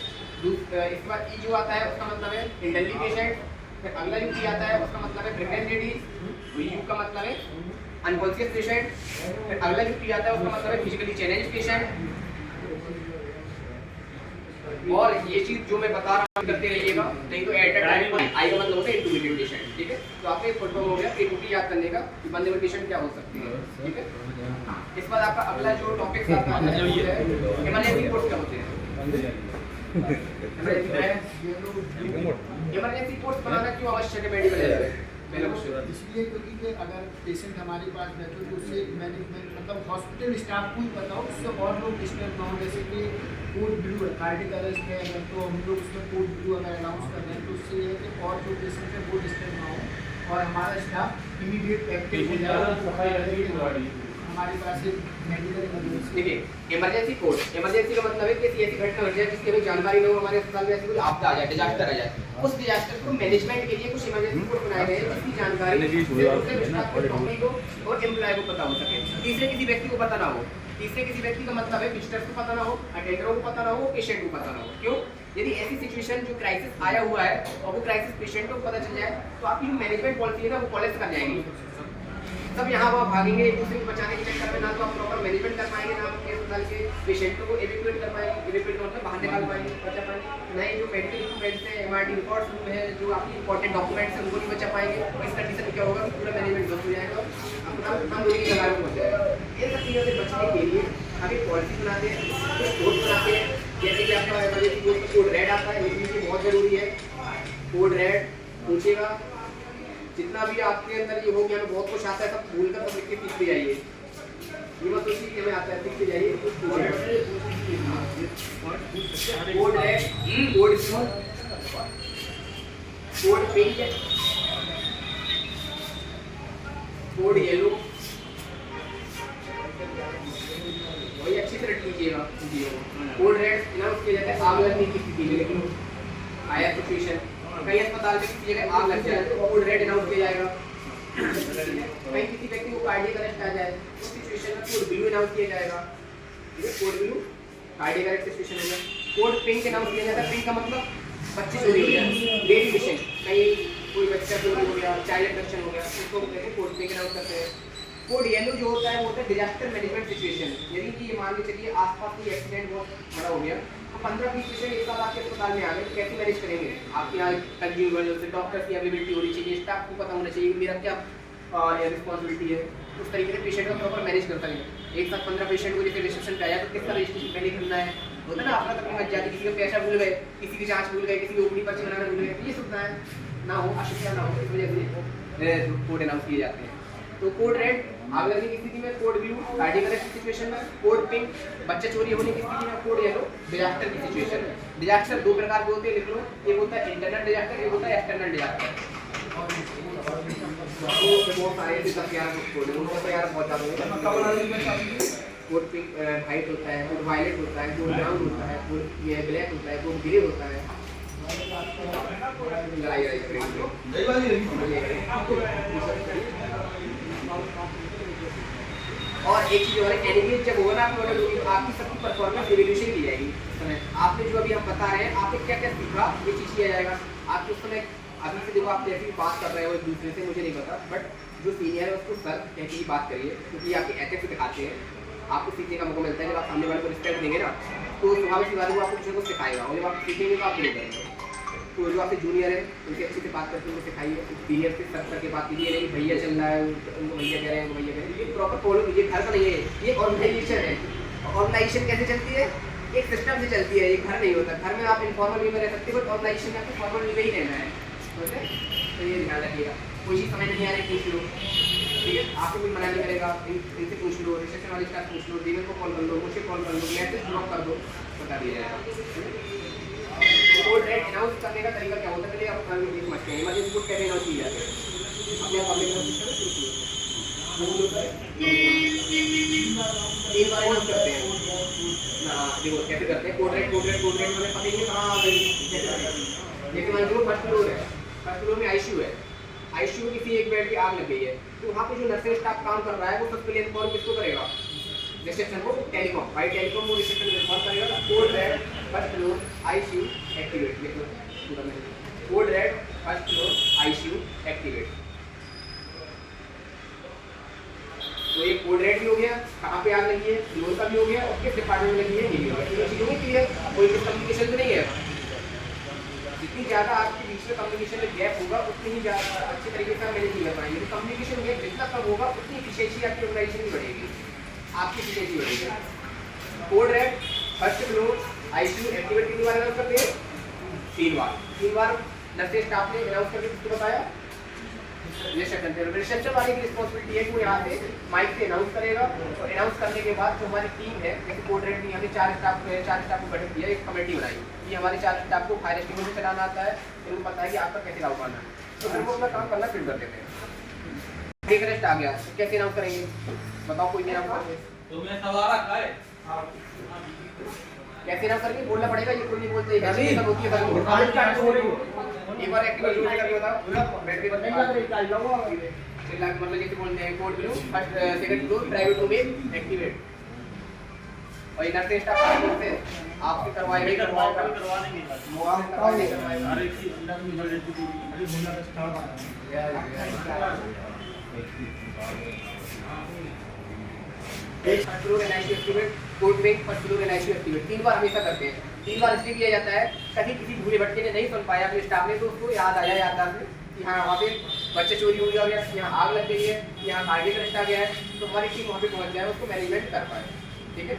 इसके बाद E जो आता है उसका मतलब है एल्डरली पेशेंट, फिर अगला जो P आता है उसका मतलब है प्रेग्नेंट लेडीज, U का मतलब है अनकॉन्शियस पेशेंट, फिर अगला जो P आता है उसका मतलब है फिजिकली चैलेंज पेशेंट। और ये चीज जो मैं बता रहा हूँ करते रहिएगा, नहीं तो एट अ टाइम आई का मतलब होता है इंटुबेटेड पेशेंट, ठीक है। तो आपको एक फुल हो गया ATP याद करने का कि बंदेबल पेशेंट क्या हो सकती है, ठीक है। इस बाद आपका अगला जो टॉपिक आता है इमरजेंसी रिपोर्ट क्या होते हैं। इमरजेंसी रिपोर्ट बनाना क्यों आवश्यक है मेडिकल हेल्थ में? पहला क्वेश्चन इसलिए क्योंकि अगर पेशेंट हमारे पास बैठे तो उससे मैनेजमेंट मतलब हॉस्पिटल स्टाफ को ही पता हो, उससे और लोग डिस्टर्ब ना हो। जैसे कि कोड ब्लू है, कार्डिक अरेस्ट है अगर, तो हम लोग उसमें कोड ब्लू अगर अनाउंस कर रहे हैं तो उससे ये है कि और जो पेशेंट है वो डिस्टर्ब ना हो और हमारा स्टाफ इमीडिएट एक्टिव हो जाए। हमारे पास एक मेडिकल इमरजेंसी। देखिए इमरजेंसी कोड, इमरजेंसी का मतलब है कि ऐसी घटना घट जाए जिसकी हमें जानकारी न हो, हमारे अस्पताल में ऐसी कोई आपदा आ जाए, डिजास्टर आ जाए, उस डिजास्टर को मैनेजमेंट के लिए कुछ इमरजेंसी कोड बनाए गए हैं जिसकी जानकारी और एम्प्लॉय को पता हो सके, तीसरे किसी व्यक्ति को पता ना हो। तीसरे किसी व्यक्ति का मतलब है विजिटर्स को पता ना हो, अटेंडरों को पता ना हो, पेशेंट को पता ना हो। क्यों? यदि ऐसी सिचुएशन जो क्राइसिस आया हुआ है और वो क्राइसिस पेशेंट को पता चल जाए तो आपकी जो मैनेजमेंट पॉलिसी है ना वो कॉलेज कर जाएंगी। सब यहाँ वहाँ भागेंगे एक दूसरे को बचाने के चक्कर में, ना तो आप प्रॉपर मैनेजमेंट कर पाएंगे, ना अपने अस्पताल के पेशेंटों को एवेक्यूएट कर पाएंगे, एवेक्यूएट मतलब बाहर निकाल पाएंगे, बचा पाएंगे, नए जो मेडिकल इक्विपमेंट्स हैं, MRT रिकॉर्ड्स रूम है, जो आपकी इंपॉर्टेंट डॉक्यूमेंट्स हैं उनको नहीं बचा पाएंगे। तो इस कंडीशन में क्या होगा कि पूरा मैनेजमेंट बंद हो जाएगा, अपना हम लोगों की जगह में हो जाएगा। इन सब चीज़ों से बचने के लिए हम एक पॉलिसी बनाते हैं, कोड बनाते हैं। जैसे कि आपका इमरजेंसी कोड रेड आता है, ये बहुत ज़रूरी है। कोड रेड पूछेगा, जितना भी आपके अंदर ये हो गया, हमें बहुत कुछ आता है, सब भूल कर सब लिख के सीख के जाइए। ये मत सोचिए कि हमें आता है, सीख के जाइए। Code red, code blue, code pink, code yellow, वही अच्छी तरह लीजिएगा। कोड रेड अनाउंस किया जाता है आग लगने की स्थिति में, लेकिन आया सिचुएशन कई अस्पताल में किसी जगह आग लग जाए तो कोड रेड अनाउंस किया जाएगा। कहीं किसी व्यक्ति को कार्डियक अरेस्ट आ जाए उस सिचुएशन में कोड ब्लू अनाउंस किया जाएगा। Code blue cardiac arrest situation होगा। कोड पिंक अनाउंस किया जाता है। पिंक का मतलब बच्चे चोरी हो गया, बेबी पेशेंट, कहीं कोई बच्चा चोरी हो गया, चाइल्ड अब्डक्शन हो गया, उसको कहते हैं कोड पिंक अनाउंस करते हैं। कोड येलो जो होता है वो होता है डिजास्टर मैनेजमेंट सिचुएशन। यदि कि ये मान के चलिए आसपास कोई एक्सीडेंट बहुत बड़ा हो गया तो 15-20 पेशेंट एक साथ आपके अस्पताल में आ गए, तो कैसे मैनेज करेंगे? आपके यहाँ कंज्यूमर से डॉक्टर की अवेलेबिलिटी होनी चाहिए, स्टाफ को पता होना चाहिए कि मेरा क्या रिस्पॉन्सिबिलिटी है, उस तरीके से पेशेंट को प्रॉपर मैनेज करता है। एक साथ 15 पेशेंट को जैसे रिसेप्शन पे आया तो किस तरह रजिस्ट्रेशन पहले करना है, होता है ना, आपका तकलीफ मच जाती, किसी का पैसा भूल गए, किसी की जाँच भूल गए, किसी की ओपीडी पर्ची बनाना भूल गए, ये सुविधाएं ना हो, अशिक्षा ना हो, इस वजह से कोड अनाउंस किए जाते हैं। तो कोड रेड आग लगने की स्थिति में, कोड ब्लू कार्डियक अरेस्ट की सिचुएशन में, कोड पिंक बच्चे चोरी होने की स्थिति में, कोड येलो डिजास्टर की सिचुएशन में। डिजास्टर दो प्रकार के होते हैं, लिख लो। एक होता है इंटरनल डिजास्टर, एक होता है एक्सटर्नल डिजास्टर। बहुत सारे कोड है, उनको तो यार बहुत ज़्यादा कोड पिंक वाइट होता है, कोड वायलेट होता है, कोड ब्राउन होता है, कोड ये ब्लैक होता है, कोड ग्रे होता है। और एक चीज और है, एनिमेट जब होगा ना आपकी सबकी परफॉर्मेंस इवैल्यूएशन की जाएगी। आपने जो अभी हम बता रहे हैं, आपने क्या क्या सीखा ये चीज़ किया जाएगा। आपके उस समय अभी से देखो आप जैसी बात कर रहे हो एक दूसरे से, मुझे नहीं पता, बट जो सीनियर है उसको सर कह के ही बात करिए, क्योंकि आपके एथिक्स दिखाते हैं, आपको सीखने का मौका मिलता है। जब आप सामने वाले को रिस्पेक्ट देंगे ना तो स्वाभाविक सी बात है वो आपको कुछ ना कुछ सिखाएगा, और जब आप सीखेंगे तो आप नहीं करेंगे। तो जो आपसे जूनियर है उनसे अच्छे से बात करके उनको सिखाइए, सीनियर से सर के बात कीजिए, नहीं भैया चल रहा है उनको भैया कह रहे हैं, भैया कह रहे हैं, ये प्रॉपर फॉलो कीजिए। घर का नहीं है, ये ऑर्गेनाइजेशन है। ऑर्गेनाइजेशन कैसे चलती है? एक सिस्टम से चलती है, ये घर नहीं होता। घर में आप इनफॉर्मल वे में रह सकते हो, बट ऑर्गेनाइजेशन में आपको फॉर्मल वे में ही रहना है, ठीक है? तो ये ध्यान रखिएगा। कोई चीज़ समझ नहीं आ रही पूछ लो, ठीक है? आपको कोई मना नहीं करेगा, इनसे पूछ लो, रिसेप्शन वाले स्टाफ पूछ लो, डीएम को कॉल कर लो, मुझे कॉल कर लो, मैसेज ब्लॉक कर दो, बता दिया जाएगा। कोड रेड अनाउंस करने का तरीका क्या होता है? पहले आप समझते हैं इमरजेंसी कोड कैसे अनाउंस किया जाता है। अपने पब्लिक तीन बार अनाउंस करते हैं। देखो कैसे करते हैं, कोड रेड हमें पता ही नहीं कहाँ आ गई। जैसे मान लो फर्स्ट फ्लोर है, फर्स्ट फ्लोर में आईसीयू है, आईसीयू में किसी एक बेड की आग लग गई है, तो वहाँ पे जो नर्सिंग स्टाफ काम कर रहा है वो सबसे पहले इन्फॉर्म किसको करेगा? रिसेप्शन को, टेलीकॉम, बाई टेलीकॉम वो रिसेप्शन को इन्फॉर्म करेगा। Code red first floor ICU activate, लिख लो पूरा में, code red first floor ICU activate. तो ये कोड रेड भी हो गया, कहाँ पे आग लगी है, फ्लोर का भी हो गया, और किस डिपार्टमेंट में लगी है ये भी हो गया। तो चीज़ों में क्लियर, कोई कम्युनिकेशन तो नहीं है। जितनी ज़्यादा आपके बीच में कम्युनिकेशन में गैप होगा उतनी ही ज़्यादा अच्छी तरीके से मैनेज नहीं कर पाएंगे। तो कम्युनिकेशन गैप जितना कम होगा उतनी एफिशिएंसी आपकी ऑर्गेनाइजेशन की बढ़ेगी, आपकी एफिशिएंसी बढ़ेगी। Code red first floor ICU activate कितनी बार अनाउंस करते हैं? 3 बार। 3 बार नर्सिंग स्टाफ ने अनाउंस करके किसको बताया? रिसेप्शन वाले की रिस्पॉन्सिबिलिटी है कि वो यहाँ से माइक से अनाउंस करेगा, और अनाउंस करने के बाद जो हमारी टीम है, जैसे कोड रेड में हमने 4 स्टाफ को गठित किया, एक कमेटी बनाई। ये हमारे 4 स्टाफ को फायर एक्सटिंग्विशर चलाना आता है, इनको पता है कि आपका कैसे लागू करना है, तो फिर वो अपना काम करना शुरू कर देते हैं। एक रेस्ट आ गया, तो कैसे अनाउंस करेंगे बताओ, कोई नहीं अनाउंस करेंगे तो मैं सवारा खाए कैसे अनाउंस करेंगे? बोलना पड़ेगा, ये कोई नहीं बोलते है होती है। एक बार एक्टिवेट करके बताओ, बैटरी चिल्ला के, मतलब जैसे बोलते हैं code blue first second floor private room में एक्टिवेट। और ये नर्सिंग स्टाफ काम करते हैं, आपके करवाएंगे करवा देंगे। First floor NIC activate, code wing first floor NIC activate 3 बार हमेशा करते हैं। 3 बार इसलिए किया जाता है कहीं किसी भूले भटके ने नहीं सुन पाया अपने स्टाफ ने, तो उसको याद आया याददाश्त में कि हाँ वहाँ पे बच्चे चोरी हो गया, यहाँ आग लग गई है, यहाँ कार्डियक अरेस्ट आ गया है, तो हमारी टीम वहाँ पे पहुँच जाए, उसको मैनेजमेंट कर पाए। ठीक है,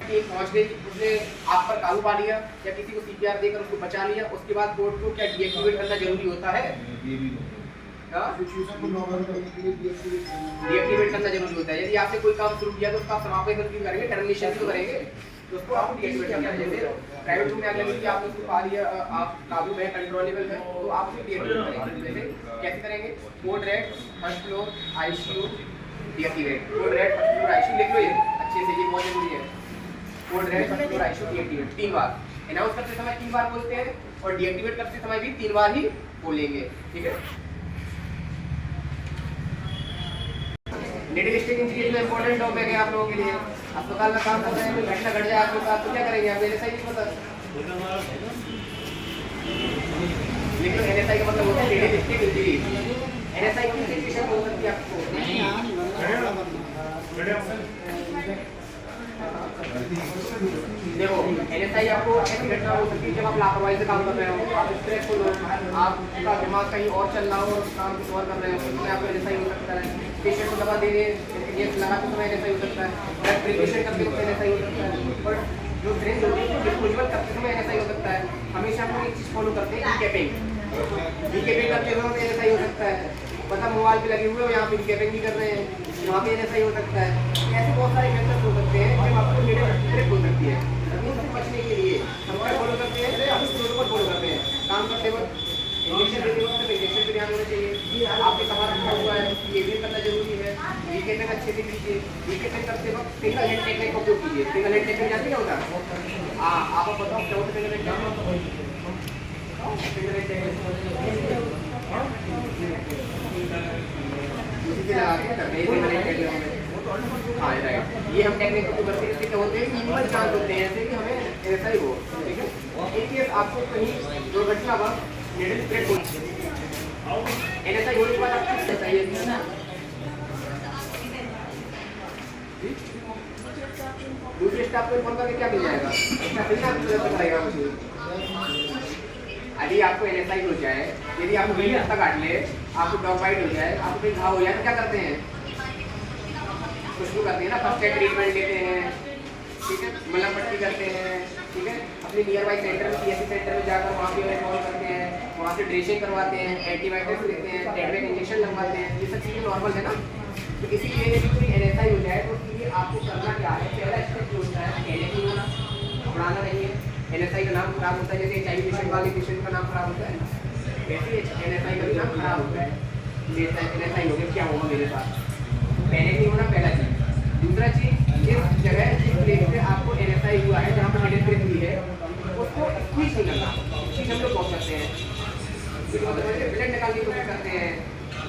टीम पहुँच गई, उसने आप पर काबू पा लिया या किसी को सीपीआर देकर उसको बचा लिया, उसके बाद बोर्ड को क्या डीएक्टिवेट करना जरूरी होता है? डीएक्टिवेट करना जरूरी होता है। यदि आपने कोई काम शुरू किया तो उसका समापन क्यों करेंगे? टर्मिनेशन क्यों करेंगे? तो उसको आपको डीएक्टिवेट करना है। जैसे प्राइवेट रूम में आग लगी थी, आपने उसको पा लिया, आप काबू में कंट्रोलेबल है, तो आप उसे डीएक्टिवेट करेंगे। जैसे कैसे करेंगे? Code red first floor ICU deactivate, code red first floor ICU लिख लो, ये अच्छे से, ये बहुत जरूरी है। Code red first floor ICU deactivate 3 बार अनाउंस करते समय 3 बार बोलते हैं, और डीएक्टिवेट करते समय भी 3 बार ही बोलेंगे। ठीक है, नेटिव स्टेट इंजीनियर में इंपॉर्टेंट टॉपिक है आप लोगों के लिए। अस्पताल में काम कर रहे हैं, घटना घट जाए आप लोग का, तो क्या करेंगे आप? एनएसआई नहीं पता, लेकिन एनएसआई का मतलब होता है नेटिव स्टेट इंजीनियर। एनएसआई की सिचुएशन हो सकती है आपको, देखो एनएसआई आपको ऐसी घटना हो सकती है जब आप लापरवाही से काम कर रहे हो, आप स्ट्रेसफुल हो, आपका दिमाग कहीं और चल रहा हो और काम कुछ और कर रहे हो, उसमें आपको एनएसआई हो सकता है। पेशेंट को दवा दे रहे इंजेक्शन लगाते समय एनएसआई हो सकता है, ब्लड प्रिपरेशन करते वक्त एनएसआई हो सकता है, और जो सिरिंज होती है डिस्पोजेबल करते समय एनएसआई हो सकता है। हमेशा हम एक चीज़ फॉलो करते हैं, डीकैपिंग करते वक्त एनएसआई हो सकता है। पता मोबाइल पे लगे हुए हो, यहाँ पे डीकैपिंग भी कर रहे हैं, वहाँ पे एनएसआई हो सकता है। ऐसे बहुत सारे मेथड्स हो सकते हैं जब आपको नेटिव हो सकती है। उनसे बचने के लिए हम क्या फॉलो करते हैं? हम प्रोटोकॉल फॉलो करते हैं। काम करते वक्त इंजेक्शन देते वक्त इंजेक्शन पे ध्यान होना चाहिए, आपके सामान रखा हुआ है ये भी करना जरूरी है। डीकैपिंग अच्छे से कीजिए, डीकैपिंग करते वक्त सिंगल हैंड टेक्निक का उपयोग कीजिए। सिंगल हैंड टेक्निक जानते क्या होता है? हाँ, आप बताओ क्या होता है single hand technique? Single hand technique उसी से लगा के करते हैं सिंगल हैंड टेक्निक। हाँ राइट, ये हम टेक्निक को करते हैं, इससे होते हैं कि इक्वल चांस होते हैं ऐसे कि हमें ऐसा ही हो। ठीक है, एक केस आपको कहीं दुर्घटना हुआ, नेटिव स्प्रेड हो, एनएसआई होने के बाद आपको किससे चाहिए? दूसरे स्टाफ को इन्फॉर्म करके क्या मिल जाएगा? इसका फिर करेगा मुझे। यदि आपको एनएसआई हो जाए, यदि आपको कहीं रास्ता काट ले, आपको डॉग बाइट हो जाए, आपको कहीं घाव हो जाए, तो क्या करते हैं? खुशबू करते हैं ना, फर्स्ट एड ट्रीटमेंट लेते हैं, ठीक है, मलहम पट्टी करते हैं, ठीक है, अपने नियर बाई सेंटर में सीएससी सेंटर में जाकर वहाँ पे कॉल करते हैं, वहाँ से ड्रेसिंग करवाते हैं, एंटीबायोटिक्स देते हैं, टेटवेक इंजेक्शन लगवाते हैं। ये सब चीज़ें नॉर्मल है ना। तो इसीलिए यदि कोई एनएसआई हो जाए तो उसके लिए आपको करना क्या है? पहला स्टेप जो होता है पहले नहीं होना, घबराना नहीं है। एनएसआई का नाम खराब होता है, जैसे एचआईवी पेशेंट वाले पेशेंट का नाम खराब होता है, वैसे एनएसआई का भी नाम खराब होता है। एनएसआई हो गया, क्या होगा मेरे साथ? पहले नहीं होना, पहला चीज़। दूसरा चीज़, जिस जगह जिस प्लेस पे आपको एनएसआई हुआ है, जहाँ पर हेडेड ब्रेक हुई है, उसको स्क्वीज नहीं करना। स्क्वीज हम लोग बहुत करते हैं, ब्लड निकालने की कोशिश करते हैं,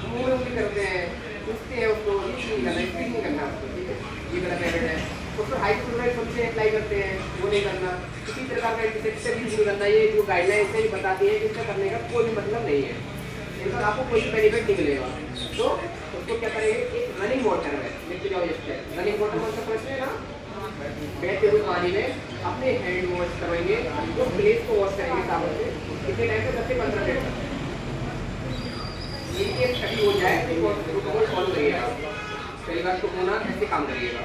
मुंह में उंगली करते हैं, पूछते हैं उसको, ये नहीं करना, स्पीड नहीं करना उसको, ठीक है, ये गलत हैबिट है। उसको हाई फ्लोराइड सोल्यूशन अप्लाई करते हैं, वो नहीं करना। किसी प्रकार का एंटीसेप्टिक यूज नहीं करना, ये जो गाइडलाइन से ही बताती है कि इसका करने का कोई भी मतलब नहीं है, इनका आपको कोई बेनिफिट नहीं मिलेगा। तो उसको क्या करेंगे, एक रनिंग वाटर में लेके जाओ, ये रनिंग वाटर कौन सा समझते हैं ना, बहते हुए पानी में अपने हैंड वॉश करेंगे, वो प्लेस को वॉश करेंगे साबुन से, कितने टाइम से 10 से 15 मिनट तक। ये एक स्टडी हो जाए तो प्रोटोकॉल फॉलो करिएगा, पहली बात तो होना ऐसे काम करिएगा।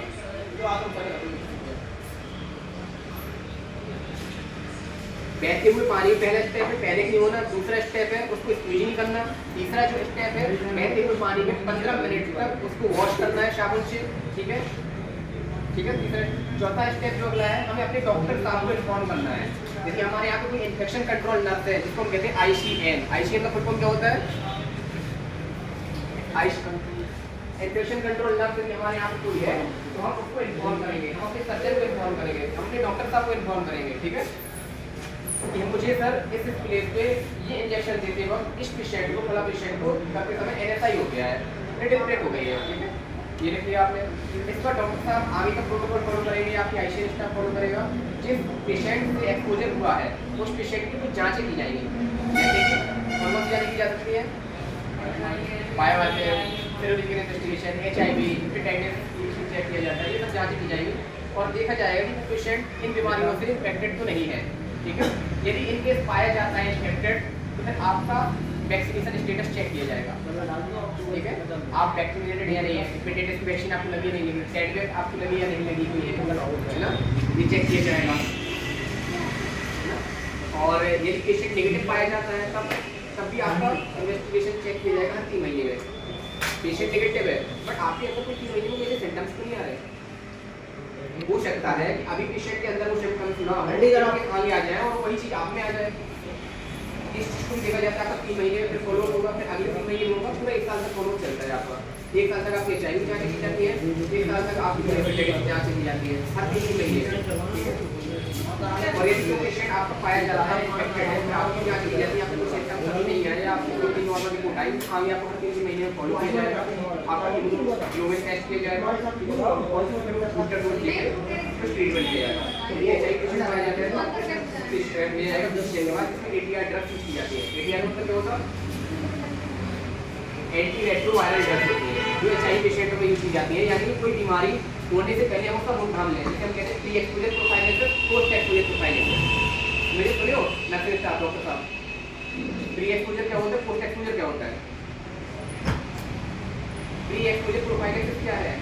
बहते हुए पानी पहला स्टेप है, पैनिक नहीं होना। दूसरा स्टेप है उसको स्क्वीज नहीं करना। तीसरा जो स्टेप है, बहते हुए पानी में 15 मिनट तक उसको वॉश करना है साबुन से, ठीक है, ठीक है। तीसरा चौथा स्टेप जो अगला है, हमें अपने डॉक्टर साहब को इन्फॉर्म करना है। जैसे हमारे यहाँ पे कोई इन्फेक्शन कंट्रोल नर्स है जिसको हम कहते हैं ICN। ICN का फुल फॉर्म क्या होता है, इन्फेक्शन कंट्रोल नर्स यदि हमारे यहाँ पे कोई है तो हम उसको इन्फॉर्म करेंगे, हम अपने सर्जन को इन्फॉर्म करेंगे, हम अपने डॉक्टर साहब को इन्फॉर्म करेंगे, ठीक है, कि मुझे सर इस प्लेस पे ये इंजेक्शन देते वक्त इस पेशेंट को, फला पेशेंट को करते समय NSI हो गया है, रेडियोप्रेट हो गई है, ठीक है, ये देखिए आपने। इसका डॉक्टर साहब आगे का प्रोटोकॉल फॉलो करेंगे, आपकी ICN स्टाफ फॉलो करेगा। जिस पेशेंट से एक्सपोजर हुआ है उस पेशेंट की कुछ जाँचें की जाएंगी, जैसे कि कौन सी जाँचें की जा सकती है, biomarker, serological investigation, HIV, hepatitis check किया जाता है, ये सब जाँचें की जाएंगी और देखा जाएगा कि पेशेंट इन बीमारियों से इन्फेक्टेड तो नहीं है, ठीक है। यदि इनकेस पाया जाता है इन्फेक्टेड तो फिर आपका वैक्सीनेशन स्टेटस चेक किया जाएगा, ठीक है, आप वैक्सीनेटेड या नहीं है, हेपेटाइटिस की वैक्सीन आपको लगी नहीं लगी, सेडवेट आपको लगी या नहीं लगी हुई है ना, ये चेक किया जाएगा। और यदि पेशेंट नेगेटिव पाया जाता है तब भी आपका इन्वेस्टिगेशन चेक किया जाएगा 3 महीने में। पेशेंट नेगेटिव है बट आपके अंदर कोई 3 महीने में मेरे सिम्टम्स तो नहीं आ रहे, हो सकता है कि अभी पेशेंट के अंदर वो सिम्टम्स ना आगे आ जाए और वही चीज़ आप में आ जाए। इस चीज़ को देखा जाता है आपका 3 महीने में, फिर फॉलो होगा, फिर अगले 3 महीने में होगा, पूरा 1 साल तक फॉलो चलता है आपका। 1 साल तक आपकी HIV जाँच की जाती है, 1 साल तक आपकी हेपेटाइटिस जाँच की जाती है, हर 3 महीने, ठीक है। और यदि जो पेशेंट आपका पाया जा रहा है इन्फेक्टेड है फिर आपकी जाँच की जाती है, आपको कोई सिम्टम्स अभी नहीं आए, आपको प्रोटीन नॉर्मल रिपोर्ट आई, आगे आपको हर 3 महीने में फॉलो किया जाएगा, आपका हीमोग्लोबिन टेस्ट किया जाएगा और बूस्टर डोज लेकर फिर ट्रीटमेंट किया जाएगा। तो ये HIV पेशेंट पाया जाता है तो ट्रीटमेंट लिया जाएगा 20 दिन के बाद, इसमें ATR ड्रग यूज की जाती है। ATR मतलब क्या होता है, एंटी रेट्रोवायरल ड्रग होती है जो HIV पेशेंट में यूज की जाती है, यानी कोई बीमारी होने से पहले हम उसका रोकथाम लें, जिसे हम कहते हैं प्री एक्सपोजर प्रोफाइलेसिस, पोस्ट एक्सपोजर प्रोफाइलेसिस। मेरे सुने हो नर्सिंग स्टाफ डॉक्टर साहब, प्री एक्सपोजर क्या होता है, पोस्ट एक्सपोजर क्या होता है। प्री एक्सपोजर प्रोफाइलेसिस क्या है,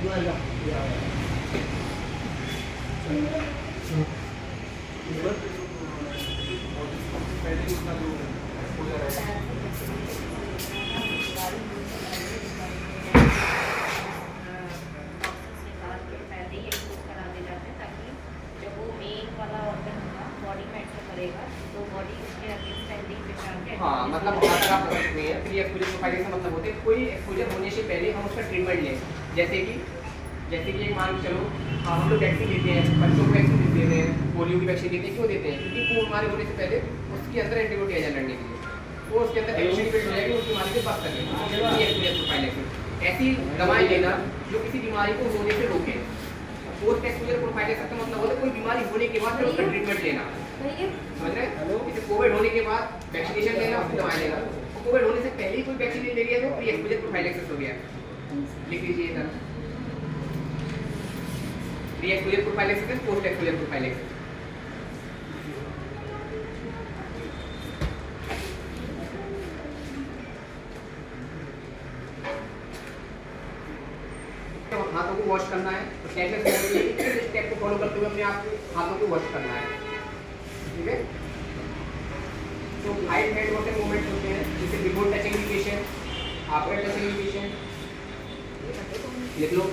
हाँ, मतलब अगर आप समझ रहे हैं प्री एक्सपोजर प्रोफाइलिंग का मतलब होता है कोई एक्सपोजर होने से पहले हम उसका ट्रीटमेंट लें। जैसे कि एक मान चलो हम लोग वैक्सीन देते हैं, बच्चों को वैक्सीन देते हैं, पोलियो की वैक्सीन देते हैं, क्यों देते हैं, क्योंकि वो बीमारी होने से पहले उसके अंदर एंटीबॉडी आ जाए लड़ने के लिए, वो उसके अंदर एंटीबॉडी बिल्ड हो जाएगी, उस बीमारी से बच सके। प्री एक्सपोजर प्रोफाइलिंग ऐसी दवाएं लेना जो किसी बीमारी को होने से रोके। पोस्ट एक्सपोजर प्रोफाइलिंग का मतलब होता है कोई बीमारी होने के बाद फिर उसका ट्रीटमेंट लेना, समझ रहे हैं। जैसे कोविड होने के बाद वैक्सीनेशन लेना, उसकी दवाएं लेना, कोविड होने से पहले ही कोई वैक्सीन ले लिया तो प्री एक्सपोजर प्रोफाइलिक्स हो गया। लिख लीजिए इधर, प्री एक्सपोजर प्रोफाइलिक्स, पोस्ट एक्सपोजर प्रोफाइलिक्स। हाथों को वॉश करना है तो कैसे स्टेप को फॉलो करते हुए अपने आप को हाथों को वॉश करना है, ठीक है। तो 5 हैंड वॉशिंग मूवमेंट्स होते हैं, जैसे before touching the patient, after touching the patient, लिख लो।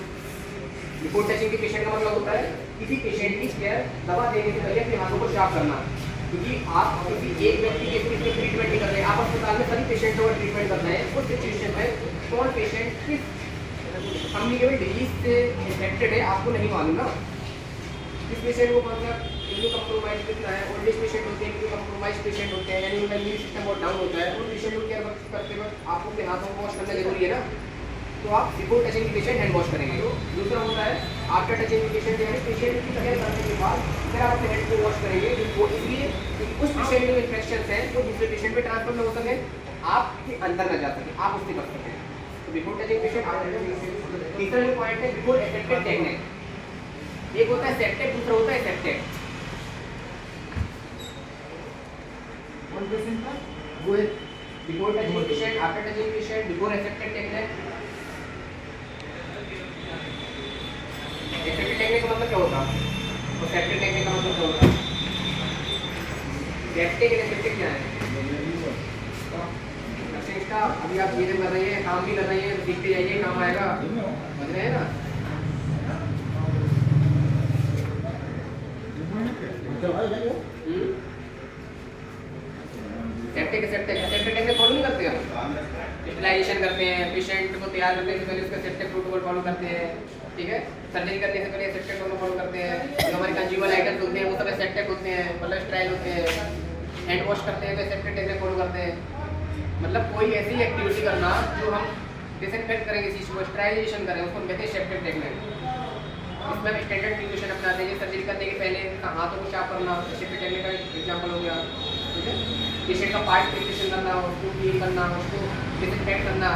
बिफोर टचिंग द पेशेंट का मतलब होता है किसी पेशेंट की केयर दवा देने से पहले अपने हाथों को साफ करना, क्योंकि आप किसी एक व्यक्ति के ट्रीटमेंट नहीं कर रहे, आप अस्पताल में सभी पेशेंटों का ट्रीटमेंट कर रहे हैं। उस सिचुएशन में कौन पेशेंट किस कम्युनिकेबल डिजीज से इन्फेक्टेड है आपको नहीं मालूम ना, किस पेशेंट को मतलब इम्यूनो कंप्रोमाइज कितना है, ओल्डेज पेशेंट होते हैं, इम्यूनो कंप्रोमाइज पेशेंट होते हैं, यानी उनका इम्यून सिस्टम बहुत डाउन होता है, उन पेशेंट को केयर करते वक्त आपको अपने हाथों को वॉश करना जरूरी है ना, तो आप before touching patient hand wash करेंगे। दूसरा होता है आफ्टर टचिंग पेशेंट, यानी पेशेंट की केयर करने के बाद फिर आप अपने हैंड को वॉश करेंगे, वो इसलिए कि उस पेशेंट में इन्फेक्शन है वो दूसरे पेशेंट में ट्रांसफर न हो सके, आपके अंदर न जा सके, आप उससे बच सकें। तो before touching patient, after touching patient. तीसरा जो पॉइंट है बिफोर एफेक्टेड टेक्निक, एक होता है सेप्टेक, दूसरा होता है सेप्टेक। वन पेशेंट का वो है before touching patient, after touching patient, before affected technique. Affected technique का मतलब क्या होता है और सेप्टेक टेक्निक का मतलब क्या होता है? सेप्टेक और एफेक्टेड क्या है? का अभी आप ये कर रहे हैं, काम भी कर रहे हैं, सीखते जाइए, काम आएगा, समझ रहे हैं ना? सेप्टेक फॉलो नहीं करते हम, स्टेरिलाइजेशन करते हैं, पेशेंट को तैयार करने से पहले उसका सेप्टेक प्रोटोकॉल फॉलो करते हैं, ठीक है? सर्जरी करने से पहले सेप्टेक प्रोटोकॉल फॉलो करते हैं, जो हमारे कंज्यूमर आइटम्स होते हैं वो सब सेप्टेक होते हैं, मतलब स्टेराइल होते हैं, हैंड वॉश करते हैं तो सेप्टेक टेक्निक फॉलो करते हैं। मतलब कोई ऐसी एक्टिविटी करना जो हम डिसइंफेक्ट करेंगे, चीज़ को स्टेरिलाइजेशन करें, उसको कहते हैं सेप्टेक टेक्निक। इसमें हम स्टैंडर्ड प्रिकॉशन अपनाते हैं, सर्जरी करने के पहले हाथों को साफ करना, सेप्टेक टेक्निक का एग्जाम्पल हो गया, ठीक है? पेशेंट का पार्ट प्रिपरेशन करना, उसको क्लीन करना, उसको डिसइंफेक्ट करना,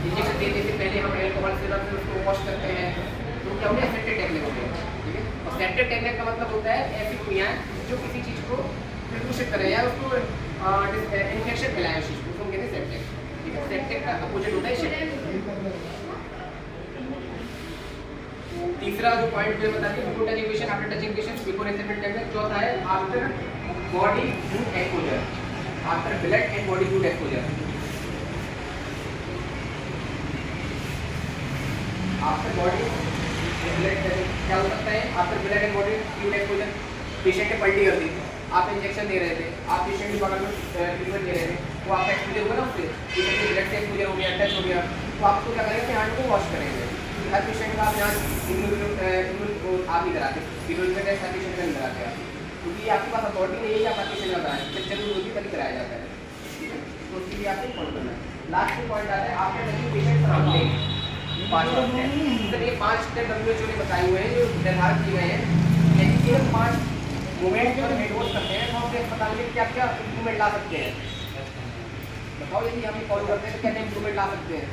इंजेक्शन देने से पहले हम एल्कोहल सिरप से उसको वॉश करते हैं, तो क्या होता है सेप्टेक टेक्निक होती है, ठीक है? और सेप्टेक टेक्निक का मतलब होता है ऐसी क्रियाएं जो किसी चीज़ को प्रदूषित करें या उसको इन्फेक्शन फैलाएं, उस चीज़ को, उसको कहते हैं सेप्टेक, ठीक है? सेप्टेक का अपोजिट होता है सेप्टेक। तीसरा जो पॉइंट मुझे बता दिया, before touching patient, after touching patient, before एसेप्टेड technique. चौथा है after body fluid exposure, after blood and body fluid exposure. After body blood क्या हो सकता है? After blood and body fluid exposure, patient ने पलटी कर दी, आप इंजेक्शन दे रहे थे, आप पेशेंट के बगल में ट्रीटमेंट दे रहे थे, तो आपका एक्सपोजर हुआ ना, उससे पेशेंट के ब्लड से एक्सपोजर हो गया, टच हो गया, तो आपको क्या करेंगे? हैंड को वॉश करेंगे। हर पेशेंट का आप यहाँ इम्यून को आप नहीं कराते, इम्यून का टेस्ट हर पेशेंट का नहीं कराते आप, क्योंकि ये आपके पास अथॉरिटी नहीं है कि आप हर पेशेंट का कराएं, जब जरूर होगी तभी कराया जाता है, ठीक है? तो उसके लिए आपको फॉलो करना है। लास्ट पॉइंट आता है after touching patient surrounding, 5 step. Sir ये 5 स्टेप WHO ने बताए हुए हैं, जो निर्धारित किए गए हैं, लेकिन ये 5 मूवमेंट पर हेड वॉश करते हैं तो हम अस्पताल में क्या क्या इम्प्रूवमेंट ला सकते हैं? बताओ, यदि हम फॉलो करते हैं तो क्या इम्प्रूवमेंट ला सकते हैं?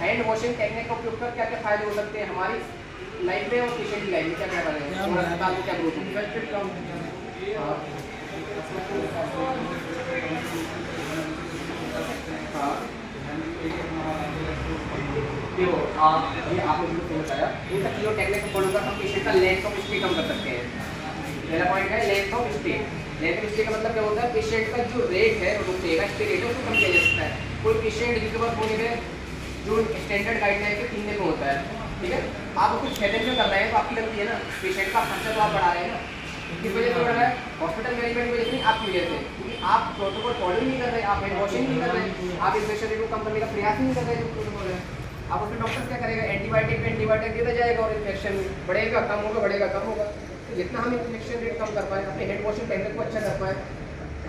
हैंड वॉशिंग टेक्निक का उपयोग कर क्या क्या फायदे हो सकते हैं हमारी लाइफ में और पेशेंट की लाइफ में? क्या क्या फायदे हैं और अस्पताल को क्या ग्रोथ देखो, ये आपने बिल्कुल बताया, इन सब चीज़ों टेक्निक को फॉलो कर हम पेशेंट का लेंथ ऑफ स्टे कम कर सकते हैं। पहला पॉइंट है length of stay. Length of stay का मतलब क्या होता है? पेशेंट का जो रेट है, रुकने का स्टे रेट है, उसको कम किया जा सकता है। कोई पेशेंट जिसके पास होने में जो स्टैंडर्ड गाइडलाइन के 3 दिन में होता है, ठीक है? आप उसको 6 दिन में कर रहे हैं तो आपकी गलती है ना, पेशेंट का खर्चा तो आप बढ़ा रहे हैं ना। किस वजह से बढ़ रहा है? हॉस्पिटल मैनेजमेंट की वजह से नहीं, आपकी वजह से, क्योंकि आप प्रोटोकॉल फॉलो नहीं कर रहे, आप हैंड वॉशिंग नहीं कर रहे, आप इन्फेक्शन रेट को कम करने का प्रयास नहीं कर रहे जो प्रोटोकॉल है। आप उसमें डॉक्टर क्या करेगा? एंटीबायोटिक पे एंटीबायोटिक देता जाएगा और इन्फेक्शन बढ़ेगा, कम होगा, बढ़ेगा, कम होगा। तो जितना हम इन्फेक्शन रेट कम कर पाए, अपने हैंड वॉशिंग टेक्निक को अच्छा कर पाए,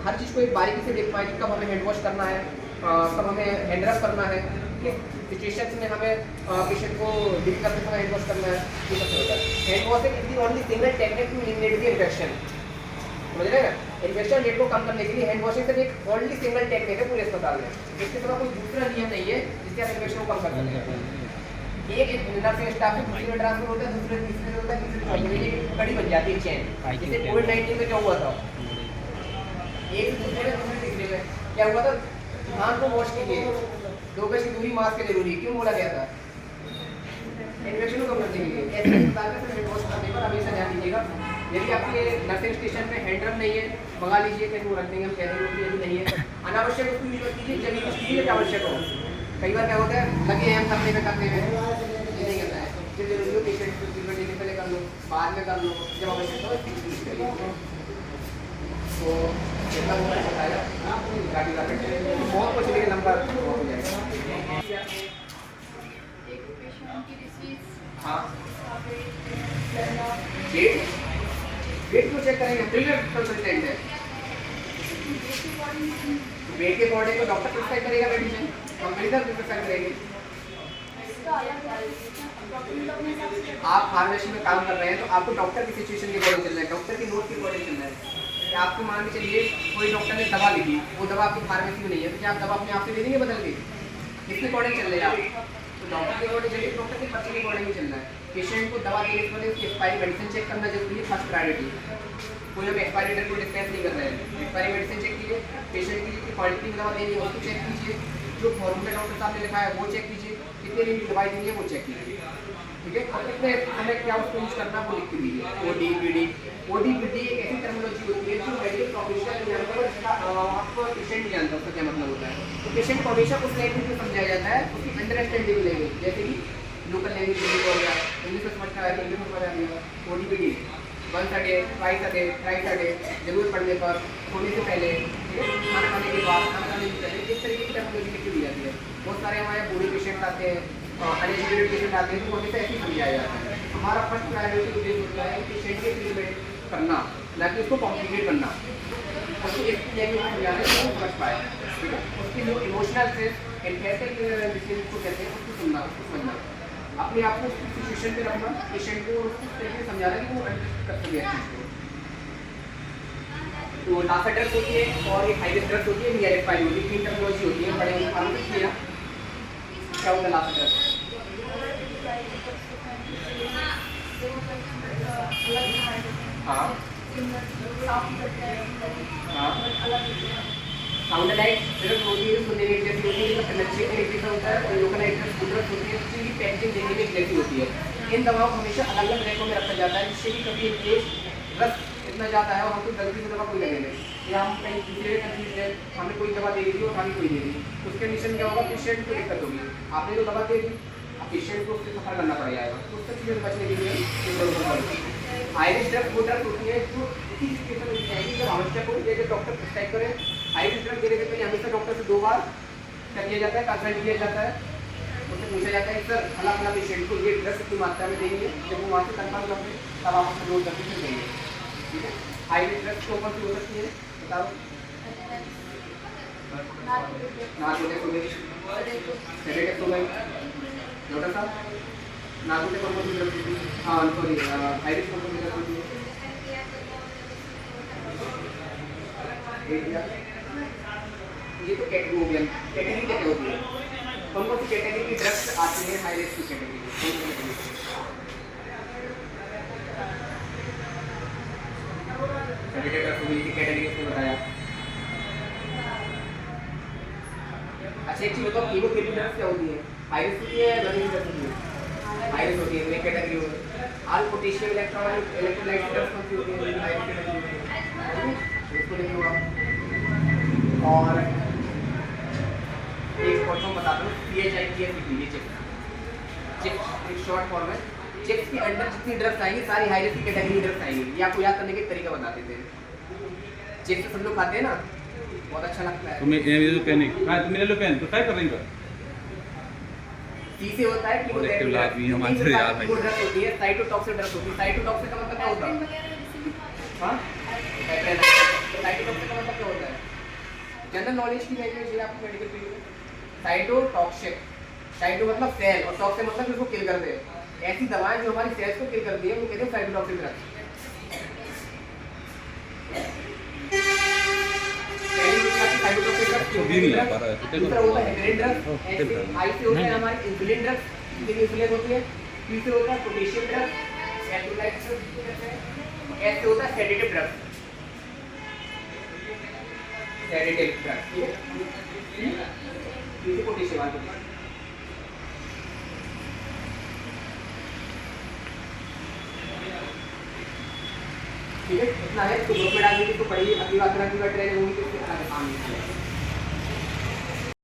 हर चीज़ को एक बारीकी से देख पाए कि कब हमें हैंड वॉश करना है, कब हमें हैंड रब करना है, किस सिचुएशन में हमें पेशेंट को डील करते समय हैंड वॉश करना है, ये सब होता है। Hand washing is the only single technique to eliminate the infection, समझ रहे हैं? इन्फेक्शन रेट को कम करने के लिए हैंड वॉशिंग सिर्फ एक ओनली सिंगल टेक्निक है पूरे अस्पताल में, इसके सिवा कोई दूसरा नियम नहीं है जिससे आप इन्फेक्शन को कम कर सकते हैं। एक नर्सिंग स्टाफ से दूसरे में ट्रांसफर होता है, दूसरे तीसरे में होता है, तीसरे चौथे में, ये कड़ी बन जाती है चेन। जैसे कोविड-19 में क्या हुआ था, एक दूसरे में दूसरे तीसरे में क्या हुआ था? हाथ को वॉश कीजिए, 2 गज की दूरी मास्क के जरूरी, क्यों बोला गया था? इन्फेक्शन को कम करने के लिए। ऐसे अस्पताल में हैंड वॉश करने पर हमेशा ध्यान दीजिएगा। यदि आपके नर्सिंग स्टेशन में हैंड रब नहीं है, मंगा लीजिए, कहीं वो रख देंगे, हम कह देंगे कि यदि नहीं है, अनावश्यक उसको यूज मत कीजिए, जब यूज कीजिए आवश्यक हो। कई बार क्या होता है, लगे हैं हम करने में ये नहीं करना है, जब जरूरी हो पेशेंट को ट्रीटमेंट देने पहले कर लो, बाद में कर लो, जब आवश्यक हो यूज करिए। तो जितना वो बताया गाड़ी का बहुत कुछ, लेकिन नंबर हो जाएगा। हाँ वेट वेट क्यों चेक करेंगे? ट्रेनर कंसल्टेंट है, वेट के अकॉर्डिंग तो डॉक्टर प्रिस्क्राइब करेगा मेडिसिन, कंपनी प्रिस्क्राइब करेगी। आप फार्मेसी में काम कर रहे हैं तो आपको डॉक्टर की सिचुएशन के अकॉर्डिंग चल रहा है, डॉक्टर की नोट के अकॉर्डिंग चल रहा है। क्या आपको मान के चलिए कोई डॉक्टर ने दवा लिखी, वो दवा आपकी फार्मेसी में नहीं है, तो क्या आप दवा अपने आप से दे देंगे बदल के? किसके अकॉर्डिंग चल रहे हैं आप? तो डॉक्टर के अकॉर्डिंग चलिए, डॉक्टर के पर्चे के अकॉर्डिंग ही चल रहा है। पेशेंट को दवा देने से पहले उसकी एक्सपायरी मेडिसिन चेक करना जरूरी है, फर्स्ट प्रायोरिटी। कोई हम एक्सपायरी डेट को डिस्कस नहीं कर रहे हैं, एक्सपायरी मेडिसिन चेक कीजिए, पेशेंट की जितनी क्वालिटी में दवा देनी है उसको चेक कीजिए, जो फॉर्म में डॉक्टर साहब ने लिखा है वो चेक कीजिए, कितने दिन की दवाई देनी है वो चेक कीजिए, ठीक है। और कितने समय क्या उसको यूज करना वो लिख के दीजिए। OD-PD एक ऐसी टर्मिनोलॉजी होती है जो मेडिकल प्रोफेशनल नहीं जानता और इसका आपको पेशेंट नहीं जानता उसका क्या मतलब होता है। तो पेशेंट को हमेशा उस लैंग्वेज में समझाया जाता है, उसकी अंडरस्टैंडिंग लैंग्वेज, जैसे कि लोकल लैंग्वेज हो गया, इंग्लिश में समझ कर इंग्लिश में समझ आ गया। OD-PD once a day, twice a day, thrice a day, जरूरत पड़ने पर, सोने से पहले, खाना खाने के बाद, खाना खाने से पहले, इस तरीके की टर्मिनोलॉजी लिखी दी जाती है। बहुत सारे हमारे बूढ़े पेशेंट आते हैं, अनएजुकेटेड पेशेंट आते हैं, तो हमेशा ऐसे ही समझाया जाता है। हमारा फर्स्ट प्रायोरिटी उद्देश्य होता है पेशेंट के ट्रीटमेंट करना, ना कि उसको कॉम्प्लिकेट करना, उसको एक लैंग्वेज में समझाना है वो समझ पाए, ठीक है। उसकी जो इमोशनल स्ट्रेस एंड को कहते हैं उसको सुनना, उसको समझना, अपने आप को उसकी सिचुएशन पे रखना, पेशेंट को उस तरीके से समझाना कि वो अंडरस्टैंड कर सके चीज़ को। तो लास्ट ड्रग्स होती है और एक हाई ड्रग्स होती है, नियर एक्सपायरी होती है, तीन टर्मिनोलॉजी होती है, बड़े फार्मेसी किया क्या होता है लास्ट ड्रग्स? हाँ हाँ साउंड लाइट ड्रग्स होती है, सुनने में जैसी होती है, कनेक्शन में जैसा होता है, और लोकल लाइट ड्रग्स होती है जिसकी पैकेजिंग देखने में जैसी होती है। इन दवाओं को हमेशा अलग अलग रैकों में रखा जाता है जिससे कि कभी इनकेस रस इतना जाता है और हमको गलती से दवा कोई लगे नहीं, या हम कहीं दूसरे कंफ्यूज है, हमें कोई दवा दे दी और हमें कोई दे दी, उसके कंडीशन क्या होगा? पेशेंट को दिक्कत होगी। आपने जो दवा दे दी, अब पेशेंट को उससे सफर करना पड़ जाएगा, तो उससे चीज़ें बचने के लिए आयरिश ड्रग वो ड्रग होती है जो इसी सिचुएशन में जाएगी जब आवश्यक हो, जैसे डॉक्टर प्रिस्क्राइब करे। आयरिश ड्रग देने से पहले हमेशा डॉक्टर से 2 बार क्या किया जाता है? कंसल्ट किया जाता है, उससे पूछा जाता है सर फला फला पेशेंट को ये ड्रग कितनी मात्रा में देंगे, जब वो वहाँ से कंफर्म करते हैं तब आप अपना नोट करके फिर देंगे, ठीक है। आयरिश ड्रग के ऊपर हो सकती है, बताओ। सेडेटिव हो गई डॉक्टर साहब, नार्कोटिक कौन सी ड्रग होती है? हाँ सॉरी, आयरिश कौन सी ड्रग होती है? ये तो कैटेगरी हो गया, कैटेगरी क्या होती है? कौन कौन सी कैटेगरी की ड्रग्स आती है हाई रिस्क की कैटेगरी? कैटेगरी उसने बताया। अच्छा एक चीज बताओ, कीमोथेरेपी ड्रग्स क्या होती है? हाई रिस्क होती है, लो रिस्क होती है? हाई रिस्क होती है, एक कैटेगरी होती है। ऑल पोटेशियम इलेक्ट्रोलाइट ड्रग्स कौन सी होती है? हाई रिस्क कैटेगरी होती है, इसको देख लो आप। और एक क्वेश्चन बताता हूँ, CHIPS लिख लीजिए, चेक एक शॉर्ट फॉर्म है। चेक्स के अंदर जितनी ड्रग्स आएंगी सारी हाई रिस्क की कैटेगरी ड्रग्स आएंगी, ये आपको याद करने के तरीका बता देते हैं। चेक्स सब लोग खाते हैं ना, बहुत अच्छा लगता है। तुम्हें ये जो पेन है मेरे लो पेन तो काय कर रही है? सी से होता है कीमोथेरेपी ड्रग्स होती है, साइटोटॉक्सिक ड्रग्स होती है। साइटोटॉक्सिक का मतलब क्या होता है? हां साइटोटॉक्सिक का मतलब क्या होता है? जनरल नॉलेज की लैंग्वेज है आपको मेडिकल फील्ड में। साइटोटॉक्सिक, साइटो मतलब सेल और टॉक्सिक मतलब उसको किल कर दे। ऐसी दवाएं जो हमारी सेल्स को किल करती है वो कहते हैं साइटोटॉक्सिक ड्रग्स। साइटोटॉक्सिक ड्रग्स भी नहीं आ पा रहा है। दूसरा होता है हेपेरिन ड्रग्स, ऐसे आई से होता है हमारी इंसुलिन ड्रग्स, जिसकी इंसुलिन होती है। तीसरा होता है पोटेशियम ड्रग्स, इलेक्ट्रोलाइट ड्रग्स, ऐसे होता है सेडेटिव ड्रग्स, सेडेटिव ड्रग्स, ठीक है। तीसरी पोटेशियम वाली, ठीक है। इतना है तो ग्रुप में डाल दीजिए, तो पढ़िए, अगली बार ट्रेनिंग होगी तो इसके आगे काम नहीं